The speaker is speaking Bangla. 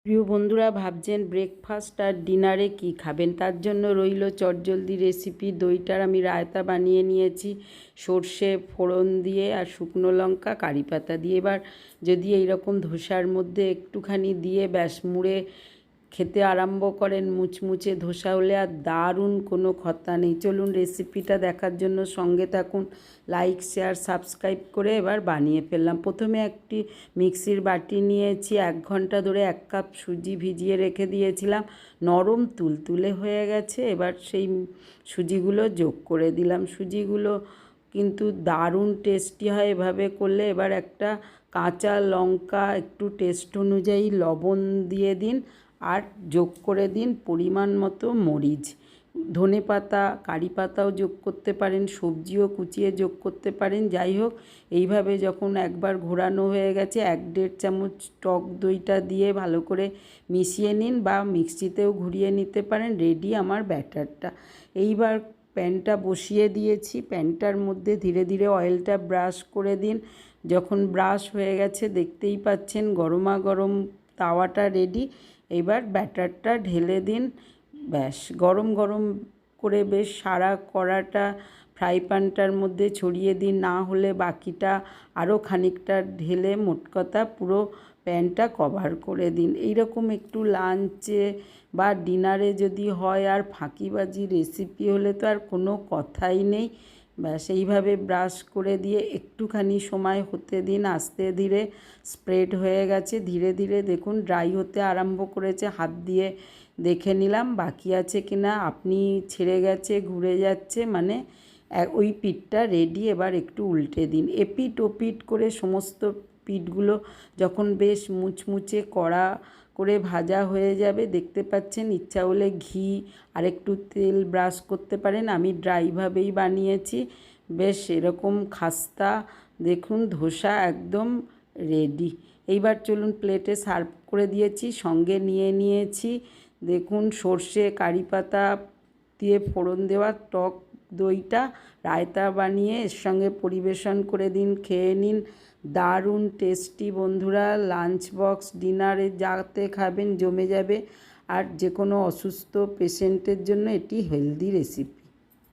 প্রিয় বন্ধুরা ভাবছেন ব্রেকফাস্ট আর ডিনারে কি খাবেন, তার জন্য রইল চটজলদি রেসিপি। দইটার আমি রায়তা বানিয়ে নিয়েছি সর্ষে ফোড়ন দিয়ে আর শুকনো লঙ্কা কারি পাতা দিয়ে। এবার যদি এইরকম ধোসার মধ্যে একটুখানি দিয়ে ব্যাস মুড়ে খেতে আরম্ভ করেন, মুচমুচে ধোসা হলে আর দারুণ কোনো কথা নেই। চলুন রেসিপিটা দেখার জন্য সঙ্গে থাকুন, লাইক শেয়ার সাবস্ক্রাইব করে এবার বানিয়ে ফেললাম। প্রথমে একটি মিক্সির বাটি নিয়েছি, 1 ঘন্টা ধরে 1 কাপ সুজি ভিজিয়ে রেখে দিয়েছিলাম, নরম তুলতুলে হয়ে গেছে। এবার সেই সুজিগুলো যোগ করে দিলাম। সুজিগুলো কিন্তু দারুণ টেস্টি হয় এভাবে করলে। এবার একটা কাঁচা লঙ্কা, একটু টেস্ট অনুযায়ী লবণ দিয়ে দিন আর যোগ করে দিন পরিমাণ মতো মরিচ। ধনে পাতা কারি পাতাও যোগ করতে পারেন, সবজিও কুচিয়ে যোগ করতে পারেন। যাই হোক, এইভাবে যখন একবার ঘোরানো হয়ে গেছে 1-1.5 চামচ টক দইটা দিয়ে ভালো করে মিশিয়ে নিন, বা মিক্সিতেও ঘুরিয়ে নিতে পারেন। রেডি আমার ব্যাটারটা। এইবার প্যানটা বসিয়ে দিয়েছি, প্যানটার মধ্যে ধীরে ধীরে অয়েলটা ব্রাশ করে দিন। যখন ব্রাশ হয়ে গেছে দেখতেই পাচ্ছেন গরমা গরম তাওয়াটা রেডি। এবার ব্যাটারটা ঢেলে দিন, ব্যাস গরম গরম করে বেশ সারা কড়াটা ফ্রাই প্যানটার মধ্যে ছড়িয়ে দিন, না হলে বাকিটা আরও খানিকটা ঢেলে মোট কথা পুরো প্যানটা কভার করে দিন। এইরকম একটু লাঞ্চে বা ডিনারে যদি হয়, আর ফাঁকিবাজি রেসিপি হলে তো আর কোনো কথাই নেই। ব্যাস এইভাবে ব্রাশ করে দিয়ে একটুখানি সময় হতে দিন, আস্তে ধীরে স্প্রেড হয়ে গেছে। ধীরে ধীরে দেখুন ড্রাই হতে আরম্ভ করেছে, হাত দিয়ে দেখে নিলাম বাকি আছে কিনা। আপনি ছেড়ে গেছে, ঘুরে যাচ্ছে, মানে ওই পিঠটা রেডি। এবার একটু উল্টে দিন, এপিট ওপিট করে সমস্ত পিঠগুলো যখন বেশ মুচমুচে কড়া করে ভাজা হয়ে যাবে, দেখতে পাচ্ছেন, ইচ্ছা হলে ঘি আর একটু তেল ব্রাশ করতে পারেন। আমি ড্রাইভাবেই বানিয়েছি। বেশ এরকম খাস্তা দেখুন ধোসা একদম রেডি। এইবার চলুন প্লেটে সার্ভ করে দিয়েছি, সঙ্গে নিয়ে নিয়েছি দেখুন সর্ষে কারি পাতা দিয়ে ফোড়ন দেওয়া টক দইটা, রায়তা বানিয়ে এর সঙ্গে পরিবেশন করে দিন, খেয়ে নিন। দারুণ টেস্টি বন্ধুরা, লাঞ্চ বক্স ডিনারে যাতে খাবেন জমে যাবে। আর যে কোনো অসুস্থ পেশেন্টের জন্য এটি হেলদি রেসিপি।